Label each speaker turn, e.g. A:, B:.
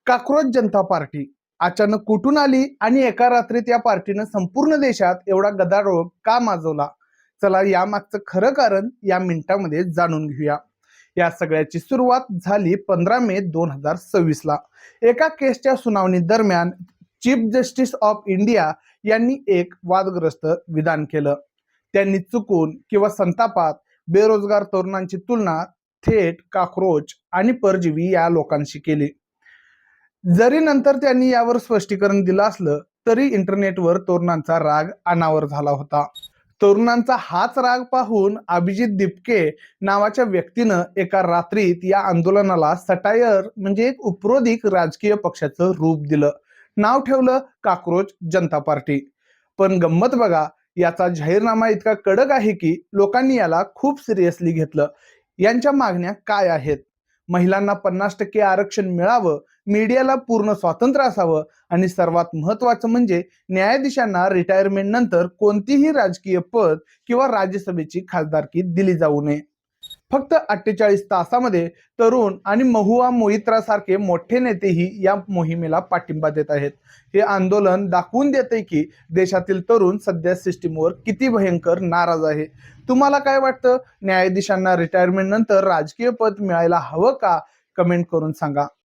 A: Cockroach जनता party अचानक कुठून आली आणि एका रात्रीत या पार्टीनं संपूर्ण देशात एवढा गदारोळ का माजवला? चला यामागचं खरं कारण या मिनिटामध्ये जाणून घेऊया. या सगळ्याची सुरुवात झाली 15 मे 2026 ला. एका केसच्या सुनावणी दरम्यान चीफ जस्टिस ऑफ इंडिया यांनी एक वादग्रस्त विधान केलं. त्यांनी चुकून किंवा संतापात बेरोजगार तरुणांची तुलना थेट काक्रोच आणि परजीवी या लोकांशी केली. जरी नंतर त्यांनी यावर स्पष्टीकरण दिलं असलं तरी इंटरनेटवर तरुणांचा राग अनावर झाला होता. तरुणांचा हाच राग पाहून अभिजित दिपके नावाच्या व्यक्तीनं एका रात्रीत या आंदोलनाला सटायर म्हणजे एक उपरोधिक राजकीय पक्षाचं रूप दिलं. नाव ठेवलं काक्रोच जनता पार्टी. पण गंमत बघा, याचा जाहीरनामा इतका कडक आहे की लोकांनी याला खूप सिरियसली घेतलं. यांच्या मागण्या काय आहेत? महिलांना 50% आरक्षण मिळावं, मीडियाला पूर्ण स्वातंत्र्य असावं आणि सर्वात महत्वाचं म्हणजे न्यायाधीशांना रिटायरमेंट नंतर कोणतीही राजकीय पद किंवा राज्यसभेची खासदारकी दिली जाऊ नये. फक्त 48 तासामध्ये तरुण आणि महुआ मोइत्रा सारखे मोठे नेतेही या मोहिमेला पाठिंबा देत आहेत. हे आंदोलन दाखवून देते की देशातील तरुण सध्या सिस्टीमवर किती भयंकर नाराज आहे. तुम्हाला काय वाटतं? न्यायाधीशांना रिटायरमेंट नंतर राजकीय पद मिळायला हवं का? कमेंट करून सांगा.